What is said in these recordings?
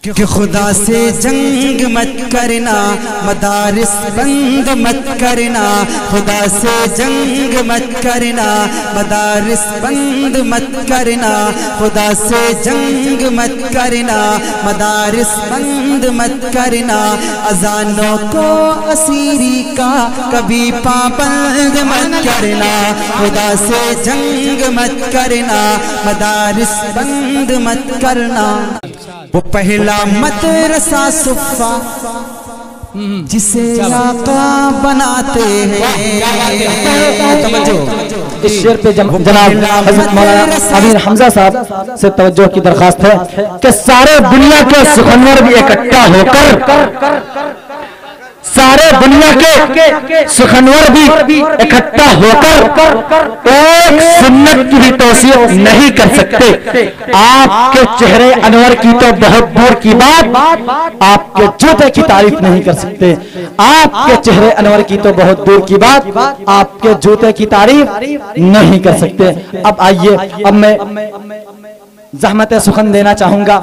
कि खुदा से जंग मत करना, मदारिस बंद मत करना। खुदा से जंग मत करना, मदारिस बंद मत करना। खुदा से जंग मत करना, मदारिस बंद मत करना। अजानों को असीरी का कभी पाबंद मत करना। खुदा से जंग मत करना, मदारिस बंद मत करना। वो पहला मदरसा सुफ़ा जिसे आका बनाते हैं। इस शेर पे जनाब हज़रत मौलाना अमीर हमजा साहब से तवज्जो की दरखास्त है कि सारे दुनिया के सुखनवर भी इकट्ठा होकर, सारे दुनिया के सुखनवर भी इकट्ठा होकर एक सुन्नत की भी तौसीफ नहीं कर सकते। आपके चेहरे अनवर की तो बहुत दूर की बात, आपके जूते की तारीफ नहीं कर सकते। आपके चेहरे अनवर की तो बहुत दूर की बात, आपके जूते की तारीफ नहीं कर सकते। अब आइए, अब मैं ज़हमत सुखन देना चाहूंगा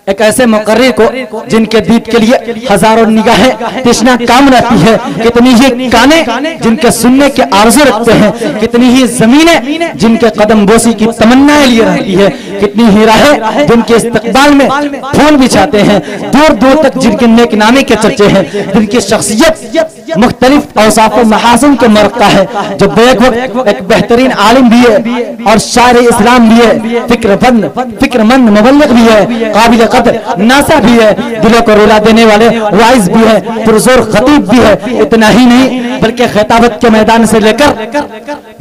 एक ऐसे मुकर्रिर को जिनके दीप के लिए हजारों निगाहें तृष्णा काम रहती है। कितनी ही काने जिनके सुनने के आरज़ू रखते हैं, कितनी ही जमीनें जिनके कदम बोसी की तमन्नाएं लिए रहती है, कितनी ही राहें जिनके इस्तकबाल में फूल बिछाते हैं, दूर दूर तक जिनके नेकनामे के चर्चे हैं, जिनकी शख्सियत मुख्तलिफ औसाफ व महासिन के मरकता है, जो बेक वक्त एक बेहतरीन आलिम भी है और शायर इस्लाम भी है, फिक्रमंद मुबल्लिग भी है, काबिल नासा भी है, दिलों को रुला देने वाले वाइज भी है, पुरजोर खतीब भी है। इतना ही नहीं बल्कि खिताबत के मैदान से लेकर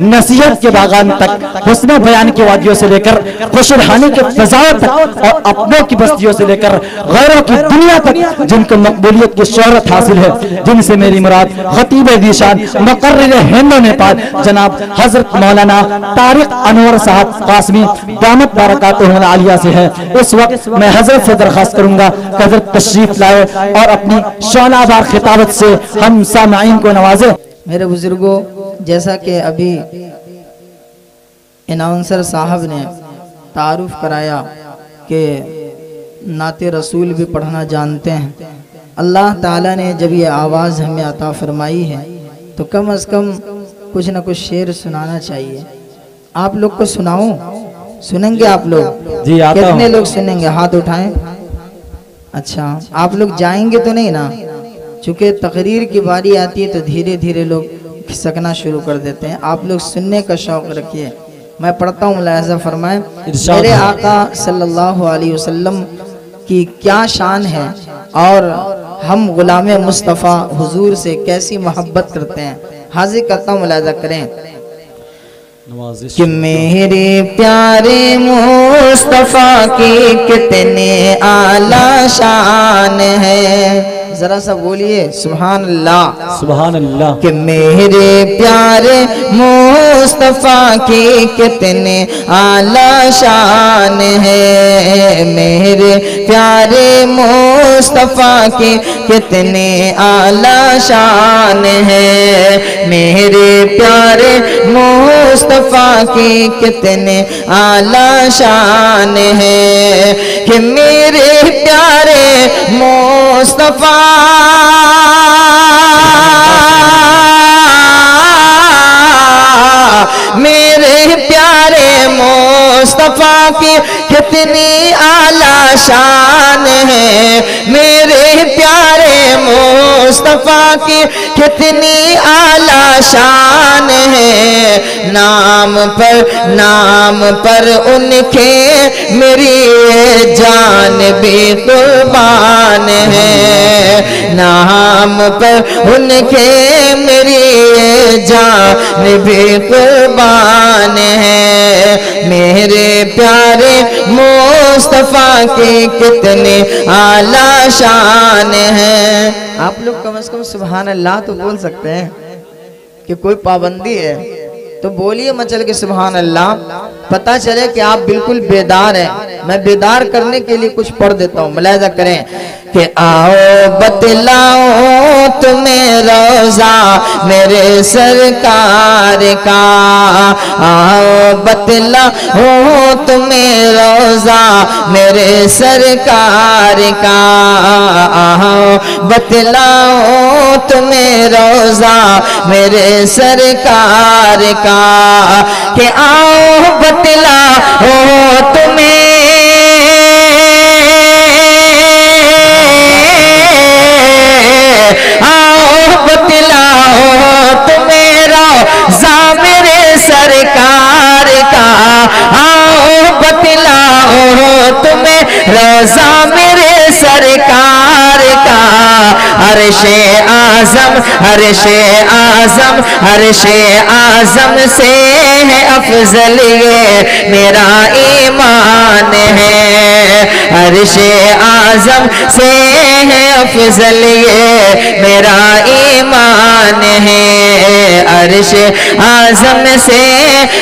नसीहत के बागान तक, हुस्न बयान की वादियों से लेकर खुशहानी के फजाओं तक और अपनों की बस्तियों से लेकर गैरों की दुनिया तक जिनको मकबूलियत की शोहरत हासिल है, जिनसे मेरी मुराद खतीब ज़ीशान मुकर्रिर हिंद व नेपाल जनाब हजरत मौलाना तारिक अनवर साहब कासमी दामत बरकातुहुल आलिया से है। इस वक्त मैं हजरत से दरखास्त करूंगा कि हजरत तशरीफ लाए और अपनी शौलाबार खिताबत से हम सामाईन को नवाजे। मेरे बुजुर्गों, जैसा कि अभी अनाउंसर साहब ने तारुफ कराया कि नाते रसूल भी पढ़ना जानते हैं। अल्लाह ताला ने जब ये आवाज़ हमें अता फरमाई है तो कम अज़ कम कुछ ना कुछ शेर सुनाना चाहिए। आप लोग को सुनाऊं? सुनेंगे आप लोग? जी, कितने लोग सुनेंगे? हाथ उठाएं। अच्छा, आप लोग जाएंगे तो नहीं ना? चूँकि तकरीर की बारी आती है तो धीरे धीरे लोग खिसकना शुरू कर देते हैं। आप लोग सुनने का शौक रखिए। मैं पढ़ता हूँ, मुलाहिज़ा फरमाएं। मेरे आका सल्लल्लाहु अलैहि वसल्लम की क्या शान है और हम गुलाम मुस्तफ़ा हुजूर से कैसी मोहब्बत करते हैं। हाजिर करता हूँ, मुलाहिज़ा करें कि मेरे प्यारे मुस्तफ़ा की कितने आला शान है। जरा सा बोलिए सुभान अल्लाह, सुभान अल्लाह। कि मेरे प्यारे मुस्तफ़ा की कितने आला शान है। मेरे प्यारे मुस्तफ़ा की कितने आला शान है। मेरे प्यारे मुस्तफ़ा की कितने आला शान है। कि मेरे प्यारे मुस्तफ़ा मेरे प्यारे मुस्तफ़ा की कितनी आला शान है। मेरे प्यारे मुस्तफ़ा की कितनी आला शान है। नाम पर उनके मेरी जान भी कुर्बान है। नाम पर उनके मेरी जान भी कुर्बान है। मेरे प्यारे मुस्तफ़ा के कितने आला शान है। आप लोग कम से कम सुभान अल्लाह तो बोल सकते हैं कि कोई पाबंदी है? तो बोलिए मचल के सुभान अल्लाह, पता चले कि आप बिल्कुल बेदार हैं। मैं बेदार करने के लिए कुछ पढ़ देता हूँ, मुलाहिजा करें कि आओ बतलाओ तुम्हें रोजा मेरे सरकार का, आओ बतलाओ तुम्हें रोजा मेरे सरकार का, आओ बतलाओ तुम्हें रोजा मेरे सरकार का, कि आओ बतलाओ तुम्हें सरकार का, आओ बतलाओ तुम्हें रोजा मेरे सरकार का, अर्शे आजम अर्शे आजम अर्शे आजम से है अफजल ये मेरा ईमान है, अर्शे आजम से है अफजल ये मेरा ईमान है, अर्शे आजम से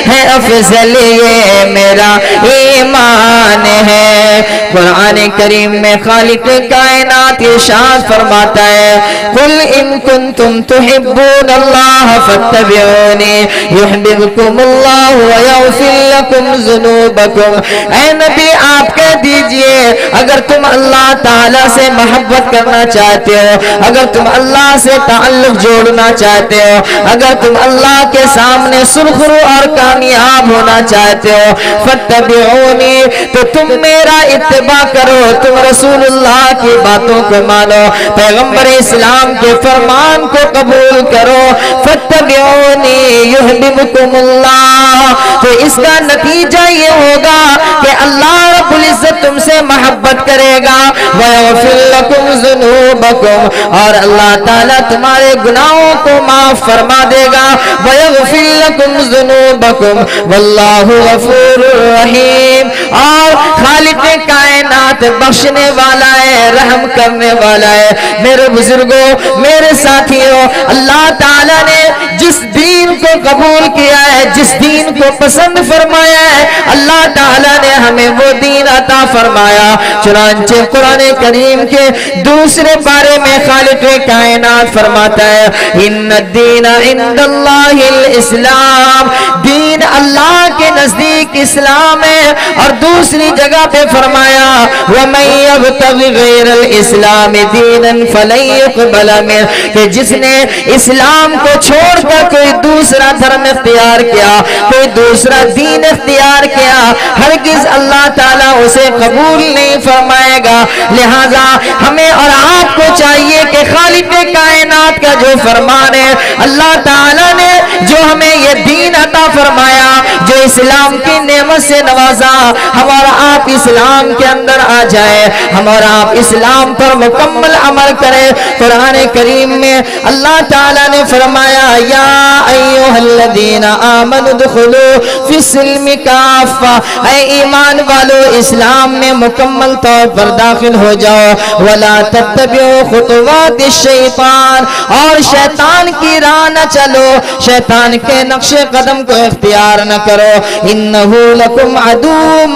है अफजल ये मेरा ईमान है। कुरान करीम में खालिक कायनात इरशाद फरमाता है, कुल इन कुंतुम तुहिब्बून अल्लाह फत्तबिऊनी युहिब्बुकुमुल्लाह व यग़फिर लकुम ज़ुनूबकुम। ऐ नबी आप कह दीजिए, अगर तुम अल्लाह ताला से मोहब्बत करना चाहते हो, अगर तुम अल्लाह से ताल्लुक जोड़ना चाहते हो, अगर तुम अल्लाह के सामने सुरखरू और कामयाब होना चाहते हो, फत्तबिऊनी तो तुम मेरा इत्तिबा करो, तुम रसूलुल्लाह की बातों को मानो, पैगंबर इस्लाम के फरमान को कबूल करो, फत्तबिऊनी युहिब्बुकुमुल्लाह। तो इसका नतीजा ये होगा कि अल्लाह रब्बुल इज्जत तुमसे मोहब्बत करेगा, व यग़फिर लकुम ज़ुनूबकुम, और अल्लाह ताला तुम्हारे गुनाहों को माफ फरमा देगा, व यग़फिर लकुम ज़ुनूबकुम वल्लाहु गफूरुर रहीम। और खालिक कायनात बख्शने वाला है, रहम करने वाला है। मेरे बुजुर्गों, मेरे साथियों, अल्लाह ताला ने जिस दीन को कबूल किया है, जिस दीन को पसंद फरमाया है, अल्लाह ताला ने हमें वो दीन अता फरमाया। चुनांचे कुरान करीम के दूसरे पारे में खालिक कायनात फरमाता है, इन्नद्दीना इंदल्लाहिल इस्लाम, दीन अल्लाह के नजदीक इस्लाम है। और दूसरी जगह पे फरमाया, वमन यब्तगि गैरल इस्लाम दीनन फलन युक़बल मिन, कि जिसने इस्लाम को छोड़कर कोई दूसरा धर्म इख्तियार किया, कोई दूसरा दीन इख्तियार किया, हरगिज अल्लाह ताला उसे कबूल नहीं फरमाएगा। लिहाजा हमें और आपको चाहिए कि खालिक कायनात का जो फरमान है, अल्लाह ताला ने जो हमें ये दीन अता फरमाया, जो इस्लाम की नेमत से नवाजा, हमारा आप इस्लाम के अंदर आ जाए, हमारा आप इस्लाम पर मुकम्मल अमल करें। कुरान करीम में अल्लाह ताला ने फरमाया, या अय्युहल्लज़ीना आमनु दुखुलू फिस्सिल्मि काफ़ा, ऐ ईमान वालो इस्लाम में मुकम्मल तौर पर दाखिल हो जाओ, वला तत्तबिउ खुतुवातिश शैतान, और शैतान की राह न चलो, शैतान के नक्शे कदम को इख्तियार न करो, इन्नहु लकुम अदुव्वुम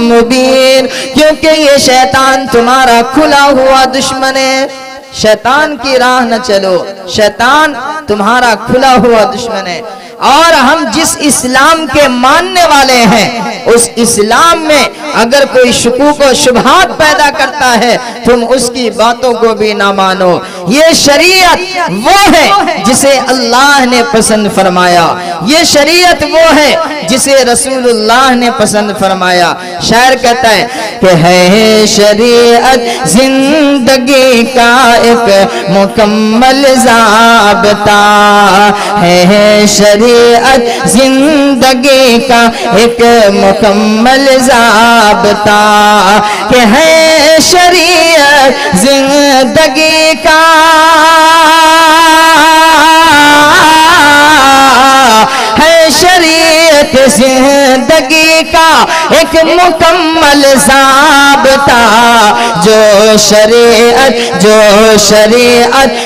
मुबीन, क्योंकि ये शैतान तुम्हारा खुला हुआ दुश्मन है। शैतान की राह न चलो, शैतान तुम्हारा खुला हुआ दुश्मन है। और हम जिस इस्लाम के मानने वाले हैं, उस इस्लाम में अगर कोई शुकूक और शुबहात पैदा करता है, तुम उसकी बातों को भी ना मानो। ये शरीयत वो है जिसे अल्लाह ने पसंद फरमाया, ये शरीयत वो है जिसे रसूलुल्लाह ने पसंद फरमाया। शायर कहता है कि है शरीयत जिंदगी का एक मुकम्मल ज़ाब्ता, है शरीयत जिंदगी का एक मुकम्मल ज़ाब्ता, कि है शरीयत जिंदगी का है शरीयत शरीयत जिंदगी का एक मुकम्मल ज़ाब्ता, जो शरीयत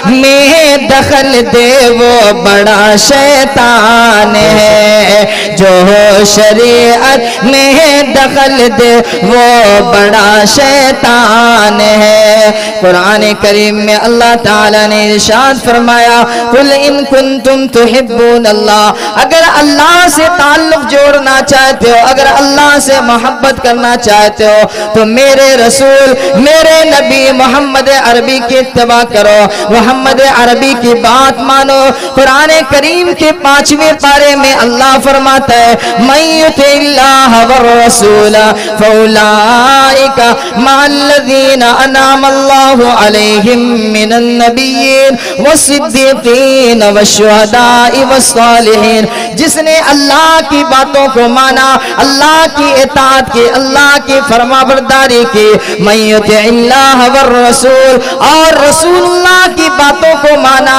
में दखल दे वो बड़ा शैतान है, जो शरीयत में दखल दे वो बड़ा शैतान है। कुरान करीम में अल्लाह ताला ने इरशाद फरमाया, कुल इन कुंतुम तुहिब्बून अल्लाह, अगर अल्लाह से ताल्लुक जोड़ना चाहते हो, अगर अल्लाह से मोहब्बत करना चाहते हो तो मेरे रसूल, मेरे नबी मोहम्मद अरबी की इत्तबा करो, मोहम्मद अरबी की बात मानो। कुरान करीम के 5वें पारे में अल्लाह फरमाता है, मय्युतिल्लाह वर रसूल फौलाइका मअल्लज़ीना अनअम अल्लाहु अलैहिम मिनन नबिय्यीन वस्सिद्दीक़ीन वश्शुहदाई वस्सालिहीन। जिसने अल्लाह की बातों को माना, अल्लाह की इताअत की, अल्लाह की फरमाबरदारी की, मय्युतिल्लाह वर रसूल, और रसूलुल्लाह की बातों को माना,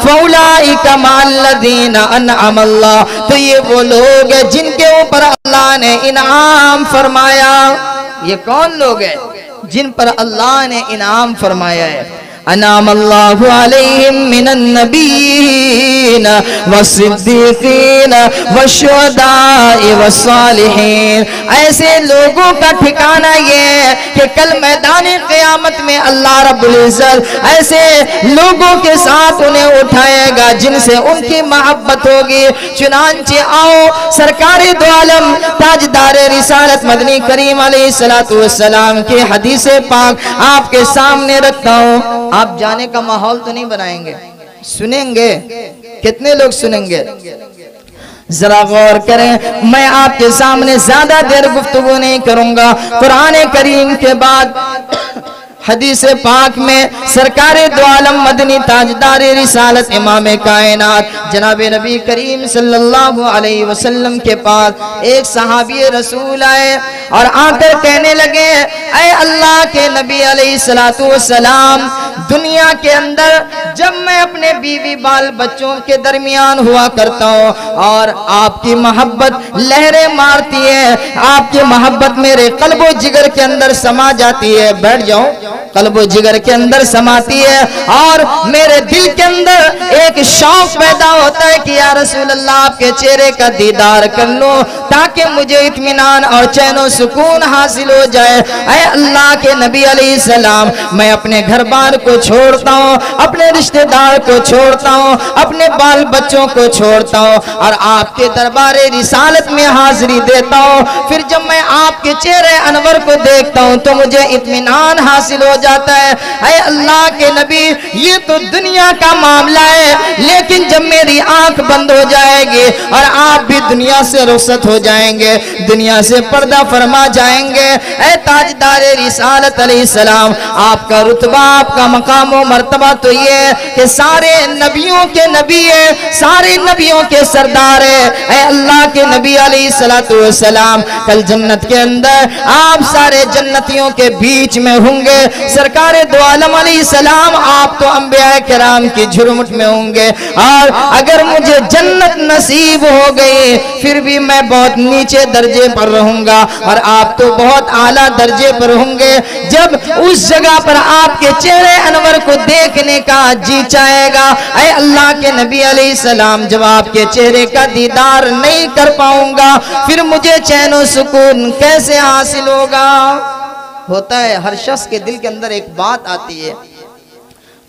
फौलाइका मअल्लज़ीना अनअम अल्लाह, तो ये वो लोग हैं जिनके ऊपर अल्लाह ने इनाम फरमाया। ये कौन लोग हैं जिन पर अल्लाह ने इनाम फरमाया है? अनाम अल्लाहु अलैहिम मिनन नबिय्यीन वस्सिद्दीक़ीन वश्शुहदाई वस्सालिहीन। ऐसे लोगों का ठिकाना ये है कि कल मैदान क़यामत में अल्लाह रब्बुल इज़्ज़त ऐसे लोगों के साथ उन्हें उठाएगा जिनसे उनकी मोहब्बत होगी। चुनांचे आओ सरकारे दो आलम ताजदारे रिसालत मदनी करीम अलैहिस्सलातु वस्सलाम की हदीस पाक आपके सामने रखता हूँ। आप जाने का माहौल तो नहीं बनाएंगे, सुनेंगे? कितने लोग सुनेंगे? जरा गौर करें, मैं आपके सामने ज्यादा देर गुफ्तगू नहीं करूंगा। कुरान करीम के बाद हदीस पाक में सरकारे दो आलम मदनी ताजदारे रिसालत इमाम कायनात जनाब नबी करीम सल्लल्लाहु अलैहि वसल्लम के पास एक सहाबी रसूल आए और आकर कहने लगे, ऐ अल्लाह के नबी अलैहिस्सलातु वस्सलाम, दुनिया के अंदर जब मैं अपने बीवी बाल बच्चों के दरमियान हुआ करता हूँ और आपकी मोहब्बत लहरें मारती है, आपकी मोहब्बत मेरे कल्बो जिगर के अंदर समा जाती है, बैठ जाओ, कल्बो जिगर के अंदर समाती है और मेरे दिल के अंदर एक शौक पैदा होता है कि या रसूल अल्लाह आपके चेहरे का दीदार कर लो ताकि मुझे इत्मीनान और चैन सुकून हासिल हो जाए। ऐ अल्लाह के नबी अलैहिस्सलाम, मैं अपने घर बार को छोड़ता हूँ, अपने रिश्तेदार को छोड़ता हूँ, अपने बाल बच्चों को छोड़ता हूँ और आपके दरबारे रिसालत में हाजिरी देता हूँ। फिर जब मैं आपके चेहरे अनवर को देखता हूँ तो मुझे इत्मीनान हासिल हो जाता है। ऐ अल्लाह के नबी, ये तो दुनिया का मामला है, लेकिन जब मेरी आंख बंद हो जाएगी और आप भी दुनिया से रुखसत हो जाएंगे, दुनिया से पर्दा फरमा जाएंगे, ऐ ताजदारे रिसालत अलैहिस्सलाम, आपका रुतबा, आपका मकाम व मर्तबा तो ये है कि सारे नबियों के नबी है, सारे नबियों के सरदार है। ऐ अल्लाह के नबी अलैहिस्सलातु वस्सलाम, कल जन्नत के अंदर आप सारे जन्नतियों के बीच में होंगे। सरकारे दो आलम अलैहिस्सलाम, आप तो अंबिया किराम की झुरमुट में होंगे और अगर मुझे जन्नत नसीब हो गई फिर भी मैं बहुत नीचे दर्जे पर रहूंगा और आप तो बहुत आला दर्जे पर होंगे। जब उस जगह पर आपके चेहरे अनवर को देखने का जी चाहेगा, ऐ अल्लाह के नबी अलैहिस्सलाम, जब आपके चेहरे का दीदार नहीं कर पाऊंगा फिर मुझे चैन और सुकून कैसे हासिल होगा? होता है हर शख्स के दिल के अंदर एक बात आती है,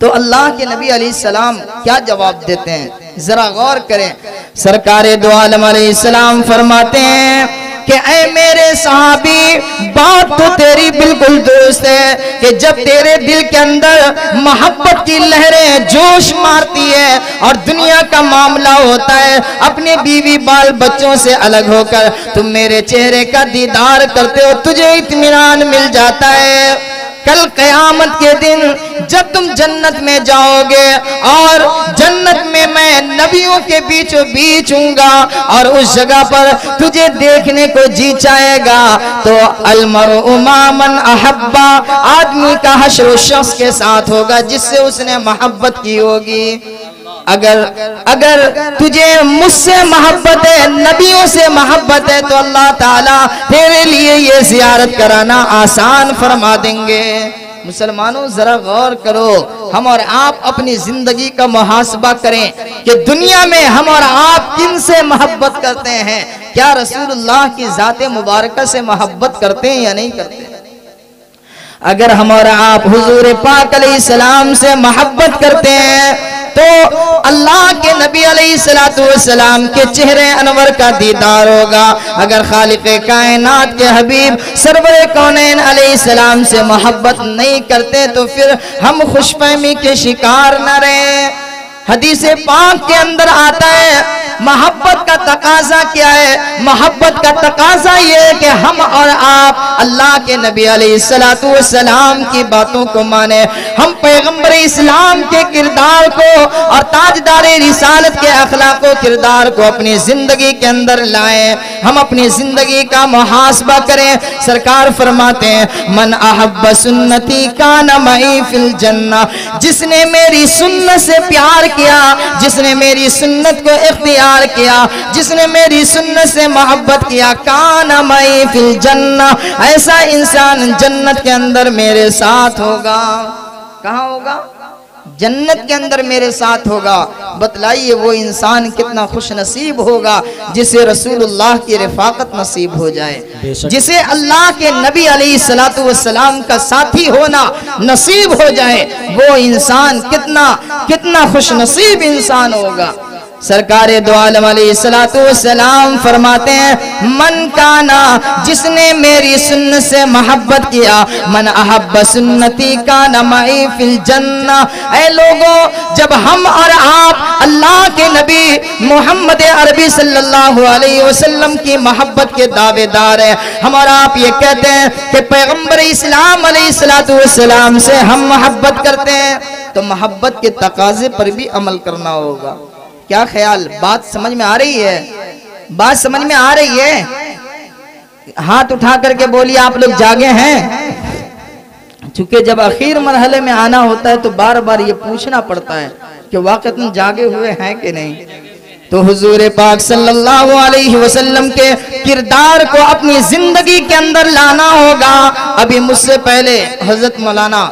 तो अल्लाह के नबी अलैहिस्सलाम क्या जवाब देते हैं? जरा गौर करें। सरकारे दो आलम अलैहिस्सलाम फरमाते हैं कि ऐ मेरे सहाबी, बात तो तेरी बिल्कुल दुरुस्त है कि जब तेरे दिल के अंदर मोहब्बत की लहरें जोश मारती है और दुनिया का मामला होता है, अपने बीवी बाल बच्चों से अलग होकर तुम मेरे चेहरे का दीदार करते हो, तुझे इत्मीनान मिल जाता है। कल क़यामत के दिन जब तुम जन्नत में जाओगे और जन्नत में मैं नबियों के बीचों बीच हूँगा और उस जगह पर तुझे देखने को जी चाहेगा, तो अलमरउ मा मन अहब्बा, आदमी का हश्र उस शख्स के साथ होगा जिससे उसने मोहब्बत की होगी। अगर तुझे मुझसे मोहब्बत है, नबियों से मोहब्बत है, तो अल्लाह ताला तेरे लिए ये ज़ियारत कराना आसान फरमा देंगे। मुसलमानों जरा गौर करो, हम और आप अपनी जिंदगी का मुहासबा करें कि दुनिया में हम और आप किन से मोहब्बत करते हैं। क्या रसूलुल्लाह की ज़ाते मुबारक से मोहब्बत करते हैं या नहीं करते? अगर हम और आप हुजूर पाक अलैहिस्सलाम से मोहब्बत करते हैं तो अल्लाह के नबी अलैहिस्सलातु वस्सलाम के चेहरे अनवर का दीदार होगा। अगर खालिक़े कायनात के हबीब सरवरे कौनैन अलैहिस्सलाम से मोहब्बत नहीं करते तो फिर हम खुशफहमी के शिकार न रहें। हदीस पाक के अंदर आता है मोहब्बत का तकाजा क्या है? मोहब्बत का तकाजा ये है कि हम और आप अल्लाह के नबी अलैहिस्सलातु वस्सलाम की बातों को माने, हम पैगंबर इस्लाम के किरदार को और ताजदार रिसालत के अखलाक व किरदार को अपनी जिंदगी के अंदर लाएं, हम अपनी जिंदगी का मुहासबा करें। सरकार फरमाते हैं मन अहब्ब सुन्नती कान मई फिल जन्ना, जिसने मेरी सुन्नत से प्यार किया, जिसने मेरी सुन्नत को इख्तियार किया, जिसने मेरी सुन्नत से मोहब्बत किया, कान मई फिल जन्ना, ऐसा इंसान जन्नत के अंदर मेरे साथ होगा। कहाँ होगा? जन्नत के अंदर मेरे साथ होगा। बतलाइए वो इंसान कितना खुश नसीब होगा जिसे रसूलुल्लाह की रिफाकत नसीब हो जाए, जिसे अल्लाह के नबी अलैहिस्सलातु वस्सलाम का साथी होना नसीब हो जाए। वो इंसान कितना खुश नसीब इंसान होगा। सरकार दो आलम अलैहिस्सलातु वस्सलाम फरमाते हैं मन काना, जिसने मेरी सुन्नत से मोहब्बत किया, मन अहब्ब सुन्नती काना मई फिल जन्ना। ऐ लोगों, जब हम और आप अल्लाह के नबी मोहम्मद अरबी सल्लल्लाहु अलैहि वसल्लम की मोहब्बत के दावेदार हैं, हम और आप ये कहते हैं कि पैगंबर इस्लाम अलैहिस्सलातु वस्सलाम से हम मोहब्बत करते हैं, तो मोहब्बत के तकाजे पर भी अमल करना होगा। क्या ख्याल? बात समझ में आ रही है? बात समझ में आ रही है? हाथ उठा करके बोलिए आप लोग जागे हैं। चूंकि जब आखिर मरहले में आना होता है तो बार बार ये पूछना पड़ता है कि वाकई जागे हुए हैं कि नहीं। तो हुजूर पाक सल्लल्लाहु अलैहि वसल्लम के किरदार को अपनी जिंदगी के अंदर लाना होगा। अभी मुझसे पहले हजरत मौलाना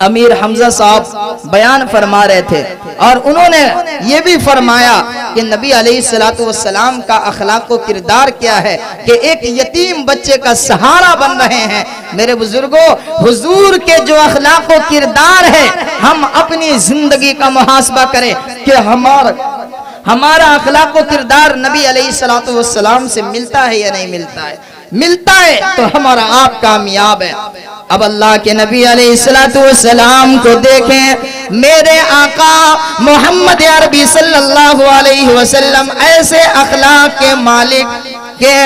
अमीर हमजा साहब बयान फरमा रहे थे और उन्होंने ये भी फरमाया कि नबी अलैहिस्सलातु वस्सलाम का अखलाक व किरदार क्या है कि एक यतीम बच्चे का सहारा बन रहे हैं। मेरे बुजुर्गों, हुजूर के जो अखलाक व किरदार है, हम अपनी जिंदगी का मुहासबा करें कि हमारा अखलाक व किरदार नबी अलैहिस्सलातु वस्सलाम से मिलता है या नहीं मिलता है। मिलता है तो हमारा आप कामयाब है। अब अल्लाह के नबी अलैहिस्सलातु वस्सलाम को देखें, मेरे आका मोहम्मद अरबी सल्लल्लाहु अलैहि वसल्लम ऐसे अखलाक के मालिक के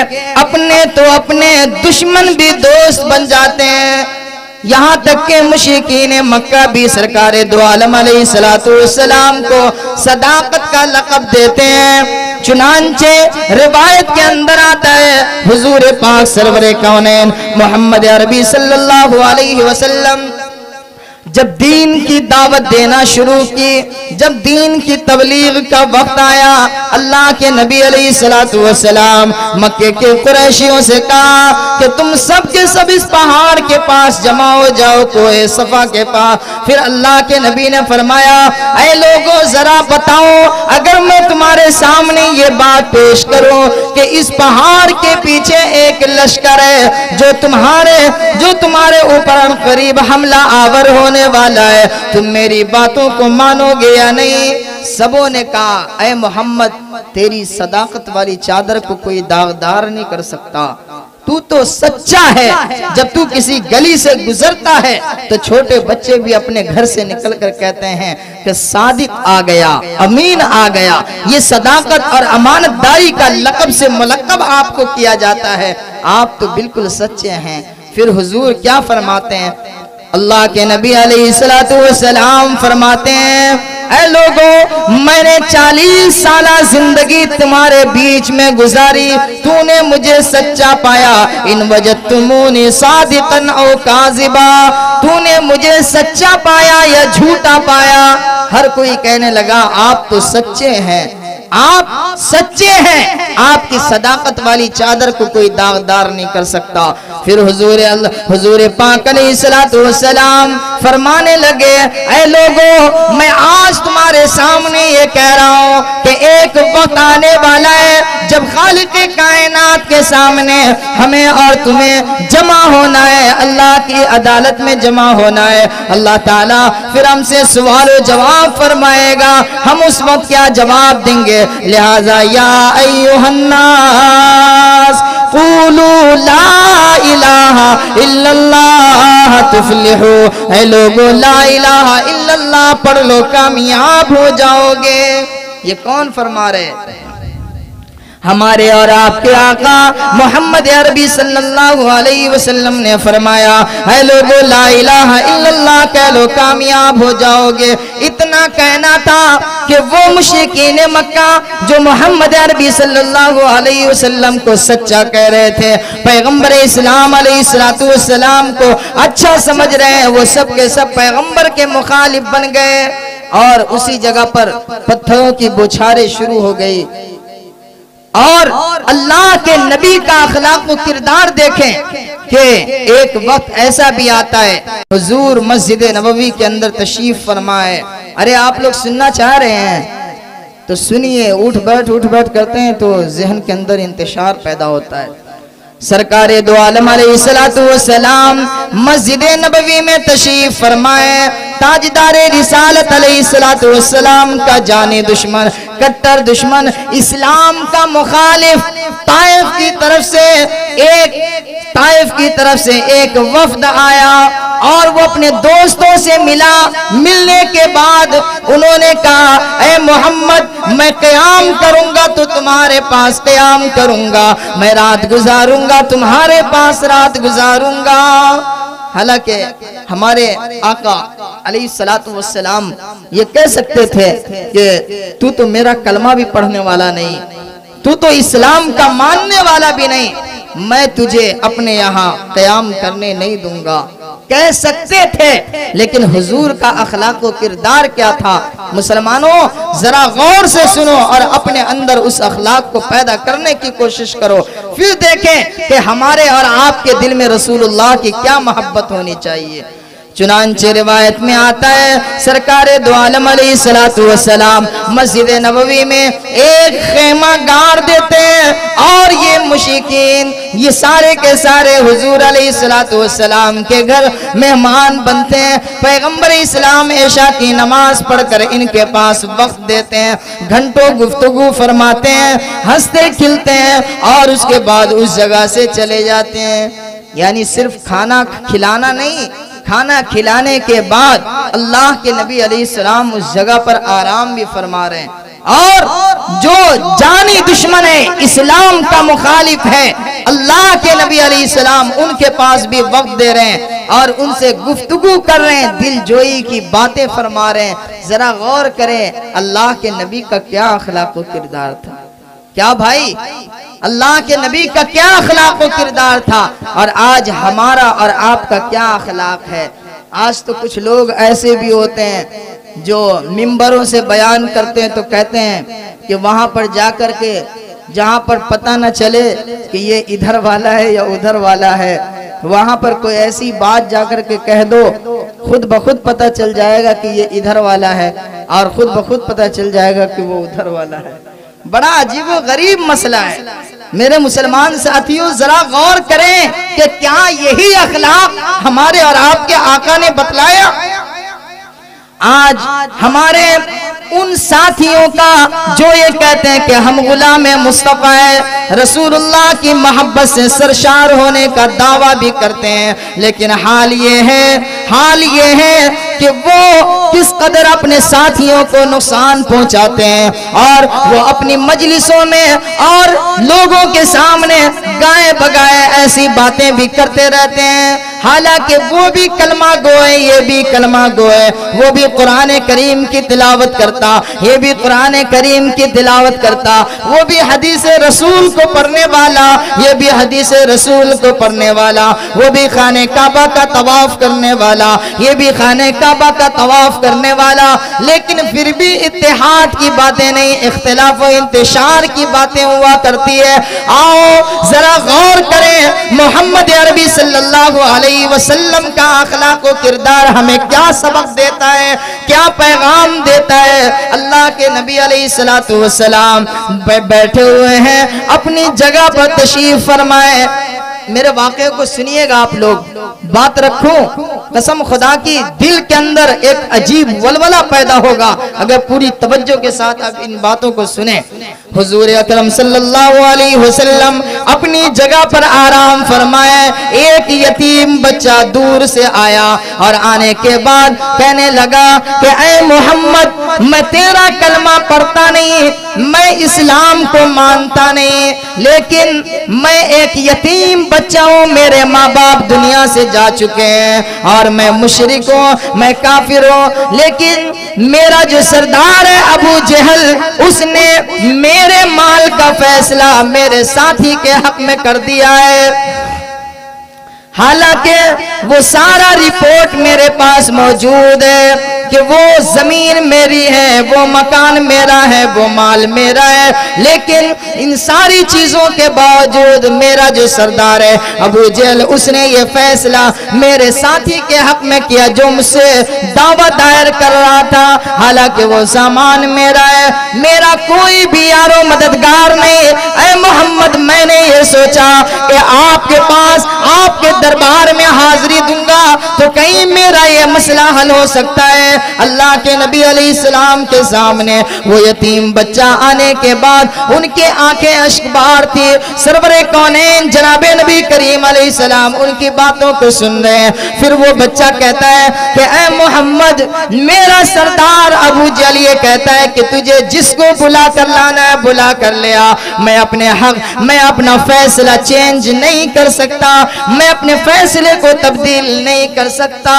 अपने तो अपने दुश्मन भी दोस्त बन जाते हैं। यहाँ तक के मुशरिकीन मक्का भी सरकार दो आलम अलैहिस्सलातु वस्सलाम को सदाकत का लक़ब देते हैं। चुनांचे रिवायत के अंदर आता है हुजूर पाक सरवरे कौनैन मोहम्मद अरबी सल्लल्लाहु अलैहि वसल्लम जब दीन की दावत देना शुरू की, जब दीन की तबलीग का वक्त आया, अल्लाह के नबी अलैहिस्सलातु वस्सलाम मक्के के कुरैशियों से कहा कि तुम सब के सब इस पहाड़ के पास जमा हो जाओ, कोहे सफा के पास। फिर अल्लाह के नबी ने फरमाया, ऐ लोगों जरा बताओ, अगर मैं तुम्हारे सामने ये बात पेश करूं कि इस पहाड़ के पीछे एक लश्कर है जो तुम्हारे ऊपर करीब हमला आवर होने वाला है, तुम मेरी बातों को मानोगे या नहीं? सबों ने कहा, ऐ मोहम्मद, तेरी सदाकत वाली चादर को कोई दागदार नहीं कर सकता, तू तो सच्चा है। जब तू किसी गली से गुजरता है तो छोटे बच्चे भी अपने घर से निकलकर कहते हैं कि सादिक आ गया, अमीन आ गया। ये सदाकत और अमानतदारी का लक़ब से मुलक़्क़ब आपको किया जाता है, आप तो बिल्कुल सच्चे हैं। फिर हुजूर क्या फरमाते हैं? अल्लाह के नबी अलैहिस्सलातु वस्सलाम फरमाते हैं, ऐ लोगों, मैंने 40 साल जिंदगी तुम्हारे बीच में गुजारी, तूने मुझे सच्चा पाया, इन वजदतुमूनी सादिकन औ काज़िबा, तूने मुझे सच्चा पाया या झूठा पाया? हर कोई कहने लगा आप तो सच्चे हैं, आप सच्चे हैं, आपकी सदाकत वाली चादर को कोई दागदार नहीं कर सकता। फिर हुजूर पाक अलैहिस्सलातु वस्सलाम फरमाने लगे, ऐ लोगों, मैं आज तुम्हारे सामने ये कह रहा हूँ कि एक वक्त आने वाला है जब खालिक कायनात के सामने हमें और तुम्हें जमा होना है, अल्लाह की अदालत में जमा होना है। अल्लाह ताला फिर हमसे सवाल जवाब फरमाएगा, हम उस वक्त क्या जवाब देंगे? लिहाजा या अय्युहन्नास क़ूलू ला इलाहा इल्लल्लाह तुफ्लिहू, ऐ लोगों ला इलाहा इल्लल्लाह पढ़ लो, कामयाब हो जाओगे। ये कौन फरमा रहे? हमारे और आपके आका मोहम्मद अरबी सल्लल्लाहु अलैहि वसल्लम ने फरमाया, है लोगों ला इलाहा इल्लल्लाह कह लो, कामयाब हो जाओगे। इतना कहना था कि वो मुशरिकीन मक्का जो मोहम्मद अरबी सल्लल्लाहु अलैहि वसल्लम को सच्चा कह रहे थे, पैगंबर इस्लाम अलैहिस्सलातु वस्सलाम को अच्छा समझ रहे हैं, वो सब के सब पैगंबर के मुखालिफ बन गए और उसी जगह पर पत्थरों की बौछारें शुरू हो गई। और अल्लाह के नबी का अखलाक व किरदार देखें कि एक वक्त ऐसा भी आता है, हुजूर मस्जिद नबवी के अंदर तशरीफ फरमाए। अरे आप लोग सुनना चाह रहे हैं तो सुनिए, उठ बैठ करते हैं तो जहन के अंदर इंतशार पैदा होता है। सरकार दो आलम अलैहिस्सलातु वस्सलाम मस्जिद नबवी में तशरीफ फरमाए। ताजदार रिसालत अलैहिस्सलातु वस्सलाम का जाने दुश्मन, कट्टर दुश्मन, इस्लाम का मुखालिफ ताइफ की तरफ से एक वफ्द आया और वो अपने दोस्तों से मिला। मिलने के बाद उन्होंने कहा, ऐ मोहम्मद, मैं क़याम करूंगा तो तुम्हारे पास क़याम करूंगा, मैं रात गुजारूंगा तुम्हारे पास रात गुजारूंगा। हालांकि हमारे आका अलैहिस्सलातु वस्सलाम ये कह सकते थे कि तू तो मेरा कलमा भी पढ़ने वाला नहीं, तू तो इस्लाम का मानने वाला भी नहीं, मैं तुझे अपने यहाँ क़याम करने नहीं दूंगा, कह सकते थे। लेकिन हुजूर का अखलाक व किरदार क्या था? मुसलमानों जरा गौर से सुनो और अपने अंदर उस अखलाक को पैदा करने की कोशिश करो, फिर देखें कि हमारे और आपके दिल में रसूलुल्लाह की क्या मोहब्बत होनी चाहिए। चुनांचे रिवायत में आता है, सरकार दो आलम अलैहिस्सलातु वस्सलाम मस्जिद नबवी में एक खेमा गाड़ देते हैं और ये मुशरिकीन ये सारे के सारे हुजूर अलैहिस्सलातु वस्सलाम के घर मेहमान बनते हैं। पैगंबर इस्लाम ऐशा की नमाज पढ़कर इनके पास वक्त देते हैं, घंटों गुफ्तगू फरमाते हैं, हंसते खिलते हैं और उसके बाद उस जगह से चले जाते हैं। यानी सिर्फ खाना खिलाना नहीं, खाना खिलाने के बाद अल्लाह के नबी अलैहिस्सलाम उस जगह पर आराम भी फरमा रहे हैं। और जो जानी दुश्मन है, इस्लाम का मुखालिफ है, अल्लाह के नबी अलैहिस्सलाम उनके पास भी वक्त दे रहे हैं और उनसे गुफ्तगू कर रहे हैं, दिल जोई की बातें फरमा रहे हैं। जरा गौर करें अल्लाह के नबी का क्या अखलाक व किरदार था। क्या भाई, अल्लाह के नबी का क्या अखलाक व किरदार था और आज हमारा और आपका क्या अखलाक है। आज तो कुछ लोग ऐसे भी होते हैं जो मिंबरों से बयान करते हैं तो कहते हैं कि वहां पर जाकर के जहां पर पता न चले कि ये इधर वाला है या उधर वाला है, वहां पर कोई ऐसी बात जाकर के कह दो, खुद ब खुद पता चल जाएगा कि ये इधर वाला है और खुद ब खुद पता चल जाएगा कि वो उधर वाला है। बड़ा अजीब व गरीब मसला है। मेरे मुसलमान साथियों जरा गौर करें कि क्या यही अखलाक हमारे और आपके आका ने बतलाया। आज हमारे उन साथियों का जो ये कहते हैं कि हम गुलाम मुस्तफा है, रसूलुल्लाह की मोहब्बत से सरशार होने का दावा भी करते हैं, लेकिन हाल ये है कि वो किस कदर अपने साथियों को नुकसान पहुंचाते हैं और वो अपनी मजलिसों में और लोगों के सामने गाए बगाए ऐसी बातें भी करते रहते हैं, हालांकि वो भी कलमा गो है, ये भी कलमा गो है। वो भी कुरान करीम की तिलावत करता, ये भी कुरान करीम की तिलावत करता, वो भी हदीस रसूल को पढ़ने वाला, ये भी हदीस रसूल को पढ़ने वाला, वो भी खाने काबा का तवाफ करने वाला, ये भी खाने काबा का तवाफ करने वाला, लेकिन फिर भी इत्तेहाद की बातें नहीं, इख्तिलाफ व इंतशार की बातें हुआ करती है। आओ जरा गौर करें, मोहम्मद अरबी सल्लल्लाहु अलैहि वसल्लम का अखलाक व किरदार हमें क्या सबक देता है, क्या पैगाम देता है। अल्लाह के नबी अलैहिस्सलातु वस्सलाम बैठे हुए हैं, अपनी जगह पर तशरीफ फरमाए। मेरे वाक़े को सुनिएगा आप लोग, बात रखूं कसम खुदा की, दिल के अंदर एक अजीब वलवला पैदा होगा अगर पूरी तवज्जो के साथ आप इन बातों को सुने। हुजूर अकरम सल्लल्लाहु अलैहि वसल्लम अपनी जगह पर आराम फरमाए। एक यतीम बच्चा दूर से आया और आने के बाद कहने लगा कि ऐ मोहम्मद, मैं तेरा कलमा पढ़ता नहीं, मैं इस्लाम को मानता नहीं, लेकिन मैं एक यतीम बच्चा हूँ, मेरे माँ बाप दुनिया से जा चुके हैं और मैं मुशरिक हूँ, मैं काफिर हूँ, लेकिन मेरा जो सरदार है अबू जहल, उसने मेरे माल का फैसला मेरे साथी के हक में कर दिया है। हालांकि वो सारा रिपोर्ट मेरे पास मौजूद है कि वो जमीन मेरी है, वो मकान मेरा है, वो माल मेरा है, लेकिन इन सारी चीजों के बावजूद मेरा जो सरदार है अबू जहल, उसने ये फैसला मेरे साथी के हक में किया जो मुझसे दावा दायर कर रहा था। हालांकि वो सामान मेरा है, मेरा कोई भी यारो मददगार नहीं। ऐ मोहम्मद, मैंने ये सोचा कि आपके पास, आपके दरबार में हाजिरी दूंगा तो कहीं मेरा ये मसला हल हो सकता है। अल्लाह के नबी अलैहिस्सलाम के सामने वो यतीम बच्चा आने के बाद उनके आंखें अश्कबार थी। सरवरे कौनैन जनाबे नबी करीम अलैहिस्सलाम उनकी बातों को सुन रहे हैं। फिर वो बच्चा कहता है कि ऐ मोहम्मद, मेरा सरदार अबू जहल ये कहता है कि तुझे जिसको बुला कर लाना है बुला कर ले आ, मैं अपने हक, मैं अपना फैसला चेंज नहीं कर सकता, मैं अपने फैसले को तब्दील नहीं कर सकता।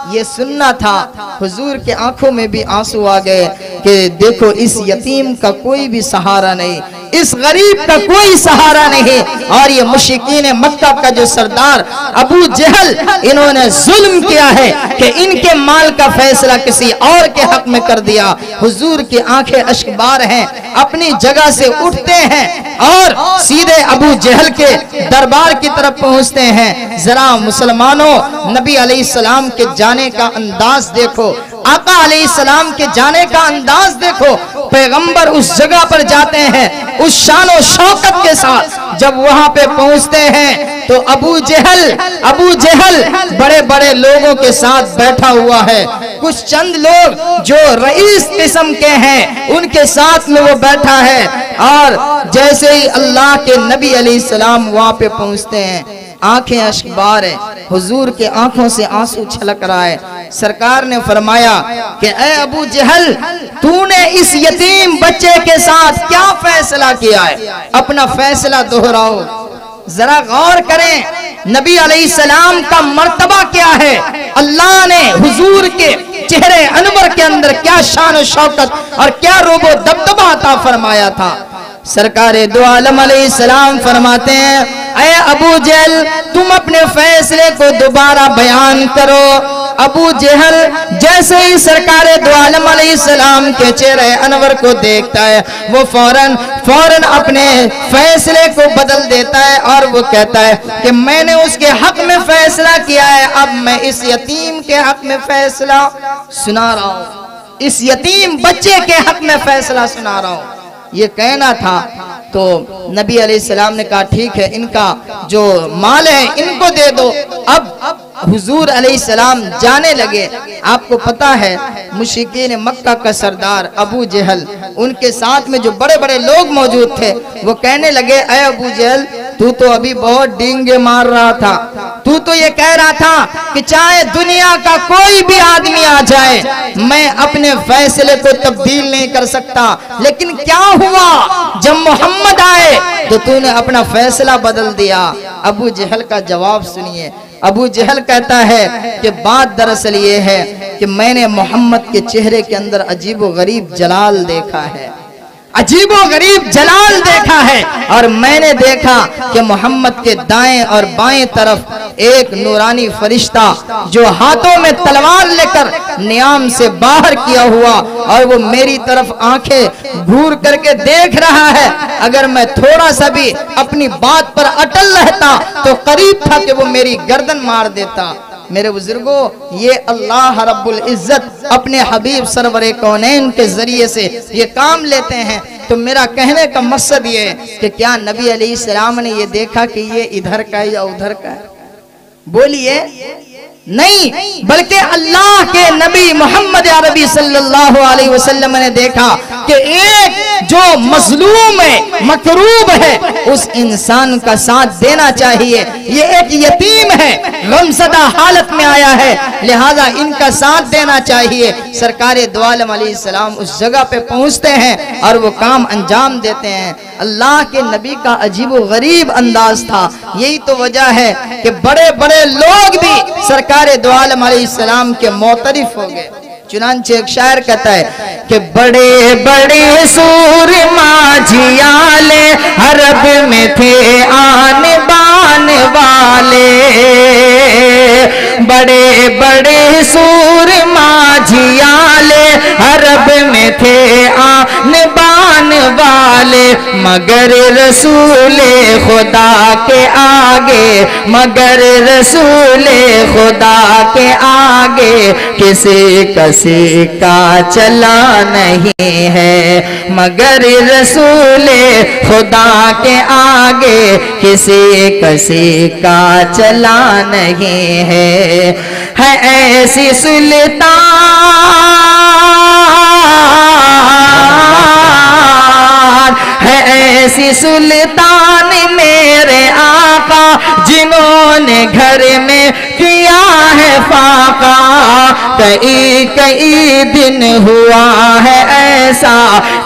ये सुनना था। हुजूर के आंखों में भी आंसू आ गए कि देखो, इस यतीम का कोई भी सहारा नहीं, इस गरीब का कोई सहारा नहीं, और ये मुशरिकीन मक्का का जो सरदार अबू जहल, इन्होंने जुल्म किया है कि इनके माल का फैसला किसी और के हक में कर दिया। हुजूर की आंखें अश्कबार हैं, अपनी जगह से उठते हैं और सीधे अबू जहल के दरबार की तरफ पहुंचते हैं। जरा मुसलमानों, नबी अलैहिस्सलाम के जाने का अंदाज देखो, आका अलैहिस्सलाम के जाने का अंदाज देखो। पैगंबर उस जगह पर जाते हैं उस शान और शौकत के साथ। जब वहां पे पहुंचते हैं तो अबू जहल बड़े बड़े लोगों के साथ बैठा हुआ है। कुछ चंद लोग जो रईस किस्म के हैं उनके साथ में वो बैठा है। और जैसे ही अल्लाह के नबी अलैहिस्सलाम वहां पे पहुंचते हैं, आंखें अश्कबार है, हुजूर के आंखों से आंसू छलक रहा है। सरकार ने फरमाया कि ऐ अबू जहल, तूने इस यतीम बच्चे के साथ क्या फैसला किया है? अपना फैसला दोहराओ। जरा गौर करें, नबी अलैहिस्सलाम का मर्तबा क्या है। अल्लाह ने हुजूर के चेहरे अनवर के अंदर क्या शान और शौकत और क्या रोबो दबदबा अता फरमाया था। सरकारे दो आलम अलैहिस्सलाम फरमाते हैं, ऐ अबू जहल, तुम अपने फैसले को दोबारा बयान करो। अबू जहल जैसे ही सरकारे दो आलम अलैहिस्सलाम के चेहरे अनवर को देखता है, वो फौरन अपने फैसले को बदल देता है और वो कहता है कि मैंने उसके हक में फैसला किया है, अब मैं इस यतीम के हक में फैसला सुना रहा हूँ, इस यतीम बच्चे के हक में फैसला सुना रहा हूँ। ये कहना था तो नबी अलैहिस्सलाम ने कहा ठीक है, इनका जो माल है इनको दे दो। अब हुजूर अलैहिस्सलाम जाने लगे। आपको पता है मुशरिकीन मक्का का सरदार अबू जहल, उनके साथ में जो बड़े बड़े लोग मौजूद थे, वो कहने लगे, ऐ अबू जहल, तू तो अभी बहुत डींगे मार रहा था, तू तो ये कह रहा था कि चाहे दुनिया का कोई भी आदमी आ जाए मैं अपने फैसले को तब्दील नहीं कर सकता, लेकिन क्या हुआ जब मोहम्मद आए तो तूने अपना फैसला बदल दिया। अबू जहल का जवाब सुनिए। अबू जहल कहता है कि बात दरअसल ये है कि मैंने मोहम्मद के चेहरे के अंदर अजीबो गरीब जलाल देखा है, अजीबो गरीब जलाल देखा है, और मैंने देखा कि मोहम्मद के दाएं और बाएं तरफ एक नूरानी फरिश्ता जो हाथों में तलवार लेकर नियाम से बाहर किया हुआ, और वो मेरी तरफ आंखें घूर करके देख रहा है। अगर मैं थोड़ा सा भी अपनी बात पर अटल रहता तो करीब था कि वो मेरी गर्दन मार देता। मेरे बुजुर्गों, ये अल्लाह रब्बुल इज्जत अपने हबीब सरवरे कौनैन के जरिए से ये काम लेते हैं। तो मेरा कहने का मकसद ये है कि क्या नबी अलैहिस्सलाम ने ये देखा कि ये इधर का है या उधर का है? बोलिए नहीं, बल्कि अल्लाह के नबी मोहम्मद अरबी सल्लल्लाहु अलैहि वसल्लम ने देखा कि एक जो मजलूम है, मकरूब है, उस इंसान का साथ देना चाहिए। ये एक यतीम है, गमज़दा हालत में आया है, लिहाजा इनका साथ देना चाहिए। सरकार दो आलम अलैहिस्सलाम उस जगह पे पहुंचते हैं और वो काम अंजाम देते हैं। अल्लाह के नबी का अजीबो गरीब अंदाज था। यही तो वजह है कि बड़े बड़े लोग भी सरकार दो आलम अलैहिस्सलाम के मोतरिफ हो गए। चुनांचे एक शायर कहता है कि बड़े बड़े सूरमा जियाले अरब में थे आने बान वाले, बड़े बड़े सूरमा जियाले अरब में थे आने बान वाले, मगर रसूले खुदा के आगे, मगर रसूले खुदा के आगे किसी कसी का चला नहीं है, मगर रसूले खुदा के आगे किसी कसी का चला नहीं है ऐसी सुल्तान है, ऐसी सुल्तान मेरे आका जिन्होंने घर में किया है फाका। कई कई दिन हुआ है ऐसा,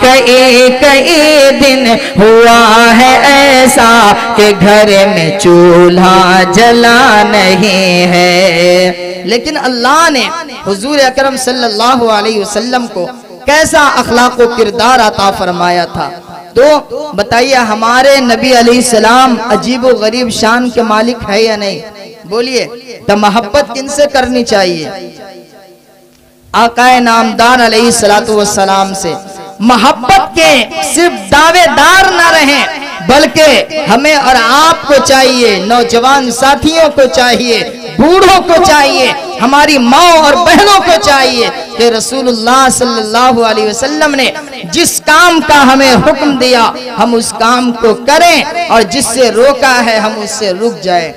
कई कई दिन हुआ है ऐसा कि घर में चूल्हा जला नहीं है। लेकिन अल्लाह ने हुजूर अकरम सल्लल्लाहु अलैहि वसल्लम को कैसा अखलाक व किरदार अता फरमाया था। तो बताइए हमारे नबी अलैहिस्सलाम अजीबो गरीब शान के मालिक है या नहीं? बोलिए। तो मोहब्बत किनसे करनी चाहिए? आकाए नामदार अलैहिस्सलातु वस्सलाम से। मोहब्बत के सिर्फ दावेदार ना रहें, बल्कि हमें और आपको चाहिए, नौजवान साथियों को चाहिए, बूढ़ों को चाहिए, हमारी माँ और बहनों को चाहिए कि रसूलुल्लाह सल्लल्लाहु अलैहि वसल्लम ने जिस काम का हमें हुक्म दिया हम उस काम को करें, और जिससे रोका है हम उससे रुक जाएं।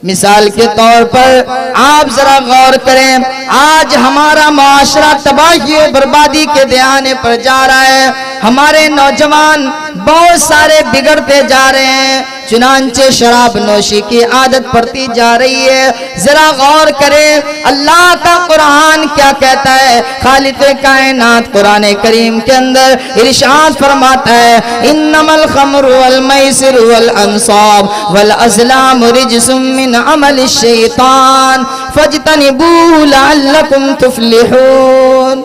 मिसाल के तौर पर आप जरा गौर करें, आज हमारा माशरा तबाही और बर्बादी के दयाने पर जा रहा है। हमारे नौजवान बहुत सारे बिगड़ते जा रहे हैं, चुनांचे शराब नोशी की आदत पड़ती जा रही है। जरा गौर करें अल्लाह का कुरान क्या कहता है। खालिक़े कायनात कुरान करीम के अंदर इरशाद फरमाता है, इन्नमल खम्रु वल मैसिरु वल अंसाब वल अज़लामु रिज्सुम मिन अमलि शैतान फज्तनिबूहु लअल्लकुम तुफ्लिहून।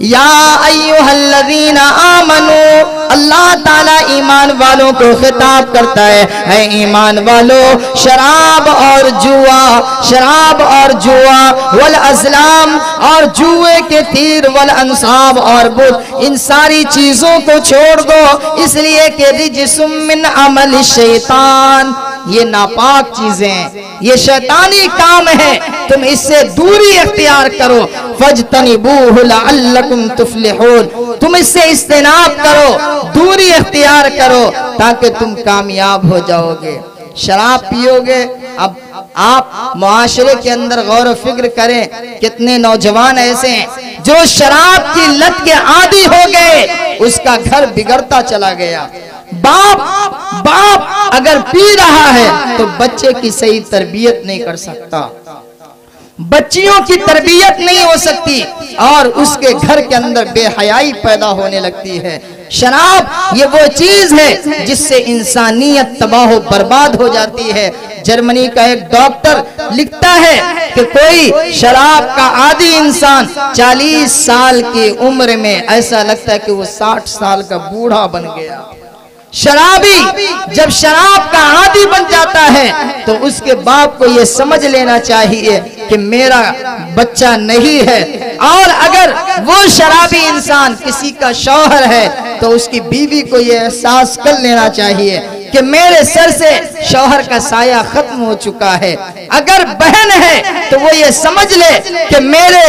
या अय्युहल्लज़ीना आमनू, अल्लाह ताला ईमान वालों को खिताब करता है ईमान वालों, शराब और जुआ, शराब और जुआ, वल अज़लाम और जुए के तीर, वल अंसाब और बुत, इन सारी चीजों को छोड़ दो, इसलिए कि रिज्सुम मिन अमल शैतान, ये नापाक चीजें, ये शैतानी काम है, तुम इससे दूरी इख्तियार करो। फज्तनिबूहु लअल्लकुम तुफ्लिहून, तुम इससे इज्तिनाब करो, दूरी इख्तियार करो ताकि तुम कामयाब हो जाओगे। शराब पियोगे, अब आप मुआशरे के अंदर गौर व फिक्र करें, कितने नौजवान ऐसे हैं जो शराब की लत के आदी हो गए, उसका घर बिगड़ता चला गया। बाप बाप अगर पी रहा है तो बच्चे की सही तरबियत नहीं कर सकता, बच्चियों की तरबियत नहीं हो सकती और उसके घर के अंदर बेहयाई पैदा होने लगती है। शराब ये वो चीज है जिससे इंसानियत तबाह बर्बाद हो जाती है। जर्मनी का एक डॉक्टर लिखता है कि कोई शराब का आदी इंसान 40 साल की उम्र में ऐसा लगता है कि वो 60 साल का बूढ़ा बन गया। शराबी जब शराब का आदी बन जाता है तो उसके बाप को यह समझ लेना चाहिए कि मेरा बच्चा नहीं है, और अगर वो शराबी इंसान किसी का शौहर है तो उसकी बीवी को यह एहसास कर लेना चाहिए कि मेरे सर से शौहर का साया खत्म हो चुका है। अगर बहन है तो वो ये समझ ले कि मेरे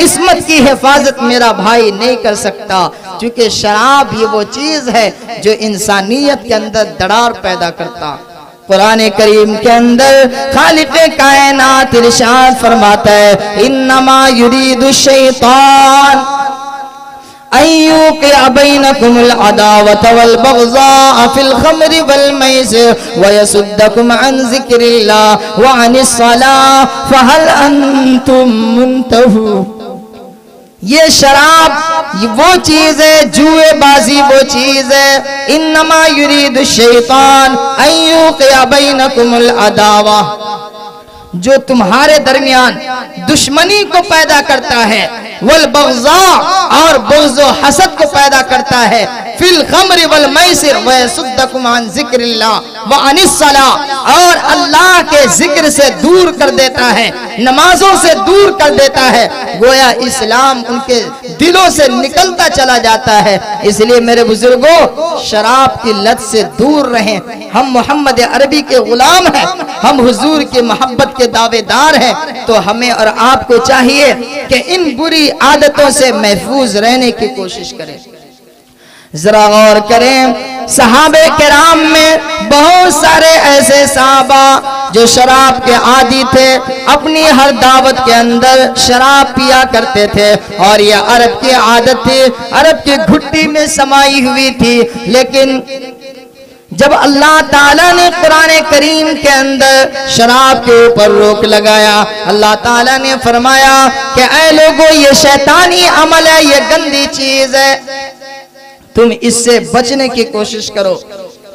इस्मत की हिफाजत मेरा भाई नहीं कर सकता, क्योंकि शराब ये वो चीज है जो इंसानियत के अंदर दरार पैदा करता। कुरान करीम के अंदर खालिक कायनात इरशाद फरमाता है, इन्नमा युरीदु शैतान अय्युक़िअ बैनकुमुल अदावत वल बग़ज़ा फिल ख़म्रि वल मैसिर व यसुद्दकुम अन ज़िक्रिल्लाह व अनिस सलाह फ़हल अंतुम मुंतहून। ये शराब ये वो चीज है, जुएबाजी वो चीज है। इन्नमा युरीदु शैतान अय्युक़िअ बैनकुमुल अदावा, जो तुम्हारे दरमियान दुश्मनी को पैदा करता है, वल बग़ज़ा और बुग़्ज़ व हसद को पैदा करता है, फिल ख़म्रि वल मैसिर व यसुद्दकुम अन ज़िक्रिल्लाह व अनिस सलाह, और अल्लाह के जिक्र से दूर कर देता है, नमाजों से दूर कर देता है। गोया इस्लाम उनके दिलों से निकलता चला जाता है। इसलिए मेरे बुजुर्गों, शराब की लत से दूर रहें। हम मोहम्मद अरबी के गुलाम हैं, हम हुजूर की मोहब्बत के दावेदार हैं, तो हमें और आपको चाहिए कि इन बुरी आदतों से महफूज रहने की कोशिश करें। जरा गौर करें, सहाबे किराम में बहुत सारे ऐसे सहाबा जो शराब के आदी थे, अपनी हर दावत के अंदर शराब पिया करते थे, और यह अरब की आदत थी, अरब की घुट्टी में समाई हुई थी। लेकिन जब अल्लाह ताला ने कुरान करीम के अंदर शराब के ऊपर रोक लगाया, अल्लाह ताला ने फरमाया कि ऐ लोगों, ये शैतानी अमल है, ये गंदी चीज है, तुम इससे बचने की कोशिश करो।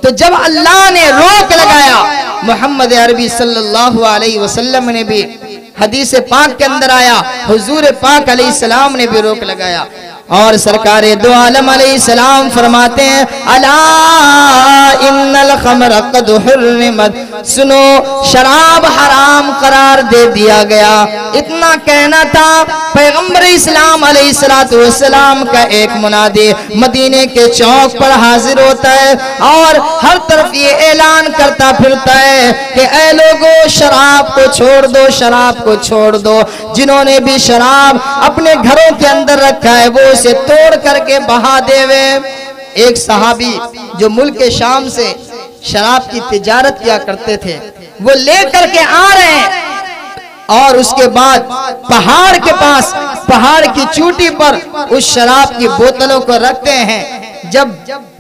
तो जब अल्लाह ने रोक लगाया, मोहम्मद अरबी सल्लल्लाहु अलैहि वसल्लम ने भी हदीस पाक के अंदर आया, हुजूर पाक अलैहिस्सलाम ने भी रोक लगाया, और सरकारे दो आलम अलैहिस्सलाम फरमाते हैं, अला इन्नल खमर कद हुर्रिमत, सुनो शराब हराम करार दे दिया गया। इतना कहना था, पैगंबर इस्लाम अलैहिस्सलातु वस्सलाम का एक मुनादी मदीने के चौक पर हाजिर होता है और हर तरफ ये ऐलान करता फिरता है कि ऐ लोगों, शराब को छोड़ दो, शराब को छोड़ दो। जिन्होंने भी शराब अपने घरों के अंदर रखा है वो उसे तोड़ करके बहा देवे। एक सहाबी जो मुल्क शाम से शराब की तिजारत किया करते थे, वो लेकर के आ रहे हैं, और उसके बाद पहाड़ के पास, पहाड़ की चोटी पर उस शराब की बोतलों को रखते हैं। जब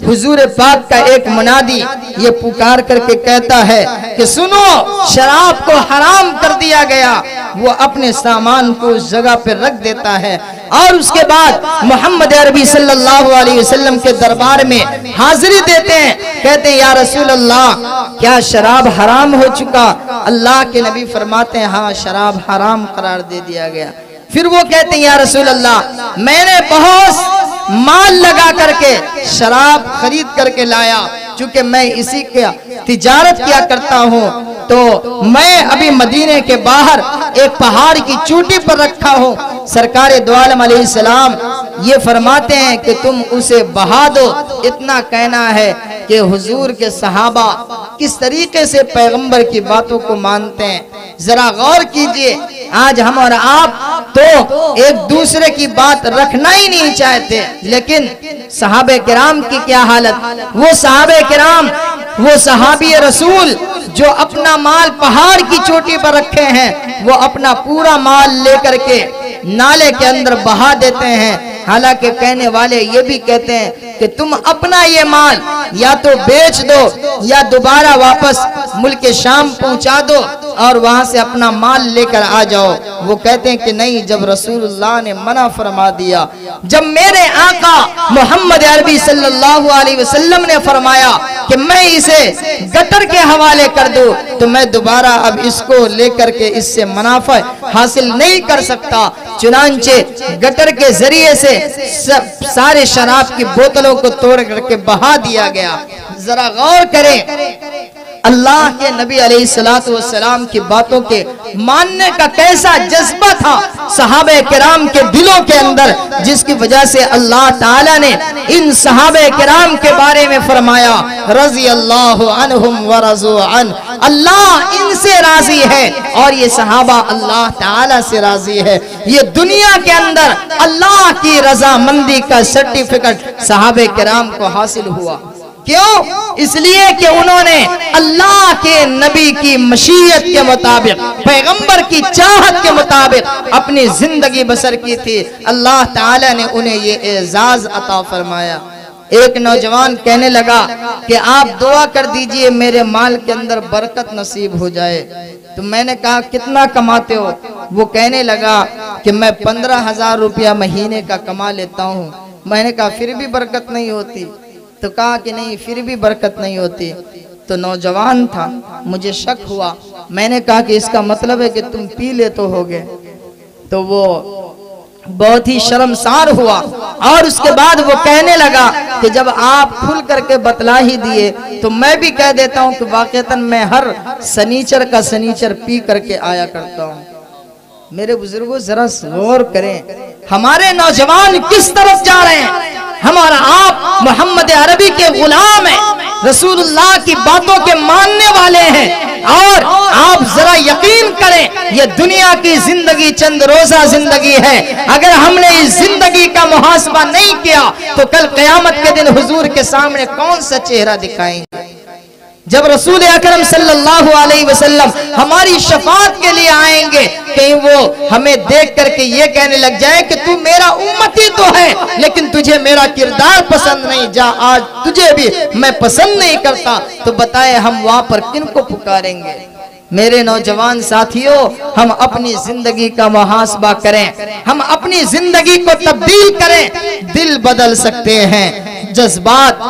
हुजूर पाक का एक मुनादी ये पुकार करके कहता है कि सुनो, शराब को हराम कर दिया गया, वो अपने सामान को उस जगह पर रख देता है, और उसके बाद मोहम्मद अरबी सल्लल्लाहु अलैहि वसल्लम के दरबार में हाजिरी देते हैं। कहते हैं, या रसूल अल्लाह, क्या शराब हराम हो चुका? अल्लाह के नबी फरमाते हैं, हाँ, शराब हराम करार दे दिया गया। फिर वो कहते हैं, या रसूल अल्लाह, मैंने बहुत माल लगा करके शराब खरीद करके लाया, क्योंकि मैं इसी का तिजारत किया करता हूँ, तो मैं अभी मदीने के बाहर एक पहाड़ की चोटी पर रखा हूँ। सरकार दो आलम अलैहिस्सलाम ये फरमाते हैं कि तुम उसे बहा दो। इतना कहना है कि हुजूर के सहाबा किस तरीके से पैगंबर की बातों को मानते हैं। जरा गौर कीजिए, आज हम और आप तो एक दूसरे की बात रखना ही नहीं चाहते, लेकिन सहाबे किराम की क्या हालत। वो सहाबे किराम, वो सहाबी रसूल जो अपना माल पहाड़ की चोटी पर रखे हैं, वो अपना पूरा माल लेकर के नाले के अंदर बहा देते हैं। हालांकि कहने वाले ये भी कहते हैं कि तुम अपना ये माल या तो बेच दो या दोबारा वापस मुल्क शाम पहुंचा दो और वहां से अपना माल लेकर आ जाओ। वो कहते हैं कि नहीं, जब रसूलुल्लाह ने मना फरमा दिया, जब मेरे आका मोहम्मद अरबी सल्लल्लाहु अलैहि वसल्लम ने फरमाया कि मैं इसे गटर के हवाले कर दूं, तो मैं दोबारा अब इसको लेकर के इससे मुनाफा हासिल नहीं कर सकता। चुनांचे गटर के जरिए से सारे शराब की बोतलों को तोड़ करके बहा दिया गया। जरा गौर करें, अल्लाह के नबी अलैहिस्सलातु वस्सलाम की बातों के मानने का कैसा जज्बा था सहाबे किराम के दिलों के अंदर, जिसकी वजह से अल्लाह ताला ने इन सहाबे किराम के बारे में फरमाया, रज़ी अल्लाहु अन्हुम व रज़ू अन, अल्लाह इनसे राजी है और ये सहाबा अल्लाह ताला से राजी है। ये दुनिया के अंदर अल्लाह की रजामंदी का सर्टिफिकेट सहाबे किराम को हासिल हुआ। क्यों? इसलिए कि उन्होंने अल्लाह के नबी की मशीयत के मुताबिक, पैगंबर की चाहत के मुताबिक अपनी जिंदगी बसर की थी। अल्लाह ताला ने उन्हें ये एजाज अता फरमाया। एक नौजवान कहने लगा कि आप दुआ कर दीजिए मेरे माल के अंदर बरकत नसीब हो जाए। तो मैंने कहा कितना कमाते हो? वो कहने लगा कि मैं 15,000 रुपया महीने का कमा लेता हूँ। मैंने कहा फिर भी बरकत नहीं होती? तो कहा कि नहीं, फिर भी बरकत नहीं होती। तो नौजवान था, मुझे शक हुआ। मैंने कहा कि इसका मतलब है कि तुम पी ले तो होगे। तो वो बहुत ही शर्मसार हुआ और उसके बाद वो कहने लगा कि जब आप खुल करके बतला ही दिए तो मैं भी कह देता हूँ कि वाकईतन मैं हर सनीचर का सनीचर पी करके आया करता हूँ। मेरे बुजुर्गों जरा गौर करें, हमारे नौजवान किस तरफ जा रहे हैं। हमारा आप मोहम्मद अरबी के गुलाम हैं, रसूलुल्लाह की बातों के मानने वाले हैं। और आप जरा यकीन करें, ये दुनिया की जिंदगी चंद रोजा जिंदगी है। अगर हमने इस जिंदगी का मुहासबा नहीं किया तो कल क़यामत के दिन हुजूर के सामने कौन सा चेहरा दिखाएंगे। जब रसूल अकरम सल्लल्लाहु अलैहि वसल्लम हमारी शफाअत के लिए आएंगे, कहीं वो हमें देख करके ये कहने लग जाए कि तू मेरा उम्मती तो है लेकिन तुझे मेरा किरदार पसंद नहीं, जा आज तुझे भी मैं पसंद नहीं करता, तो बताए हम वहां पर किन को पुकारेंगे। मेरे नौजवान साथियों, हम अपनी जिंदगी का मुहासबा करें, हम अपनी जिंदगी को तब्दील करें। दिल बदल सकते हैं, जज्बात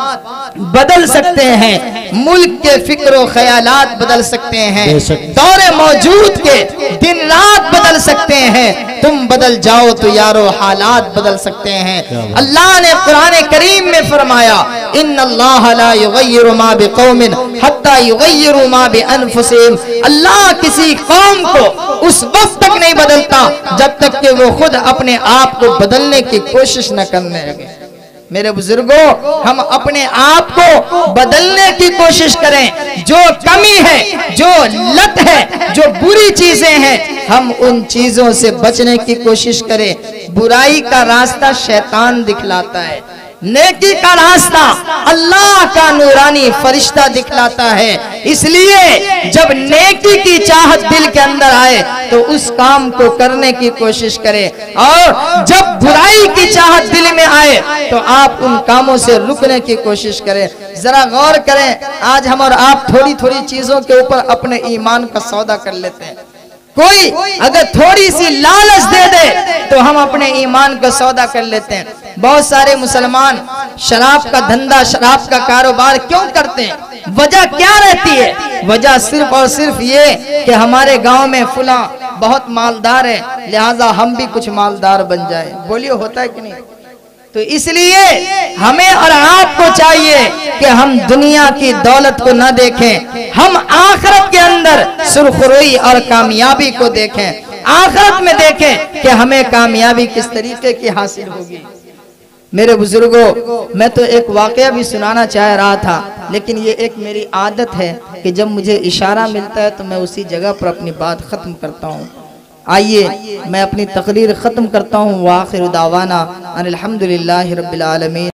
बदल सकते हैं, मुल्क के फिक्र ख्यालात बदल सकते हैं, दौरे मौजूद के दिन रात बदल सकते हैं। तुम बदल जाओ तो यारो हालात बदल सकते हैं। अल्लाह ने कुरान करीम में फरमाया, इन्नल्लाह ला युगय्यिरु मा बिक़ौमिन हत्ता युगय्यिरु मा बिअनफुसिहिम। अल्लाह किसी कौम को उस वक्त तक नहीं बदलता जब तक कि वो खुद अपने आप को बदलने की कोशिश न करने लगे। मेरे बुजुर्गों, हम अपने आप को बदलने की कोशिश करें। जो कमी है, जो लत है, जो बुरी चीजें हैं, हम उन चीजों से बचने की कोशिश करें। बुराई का रास्ता शैतान दिखलाता है, नेकी का रास्ता अल्लाह का नूरानी फरिश्ता दिखलाता है। इसलिए जब नेकी की चाहत दिल के अंदर आए तो उस काम को करने की कोशिश करें, और जब बुराई की चाहत दिल में आए तो आप उन कामों से रुकने की कोशिश करें। जरा गौर करें, आज हम और आप थोड़ी थोड़ी चीजों के ऊपर अपने ईमान का सौदा कर लेते हैं। कोई अगर थोड़ी सी लालच दे दे तो हम अपने ईमान का सौदा कर लेते हैं। बहुत सारे मुसलमान शराब का धंधा, शराब का कारोबार क्यों करते हैं? वजह क्या रहती है? वजह सिर्फ और सिर्फ ये कि हमारे गांव में फुला बहुत मालदार है, लिहाजा हम भी कुछ मालदार बन जाए। बोलिए, होता है कि नहीं? तो इसलिए हमें और आपको चाहिए कि हम दुनिया की दौलत को न देखें, हम आखिरत के अंदर सुरखरुई और कामयाबी को देखें। आखिरत में देखें कि हमें कामयाबी किस तरीके की हासिल होगी। मेरे बुजुर्गों, मैं तो एक वाकया भी सुनाना चाह रहा था, लेकिन ये एक मेरी आदत है कि जब मुझे इशारा मिलता है तो मैं उसी जगह पर अपनी बात खत्म करता हूँ। आइए मैं अपनी तकरीर ख़त्म करता हूँ। वाखिर दावाना अनिल हम्दुलिल्लाहि रब्बिल आलमीन।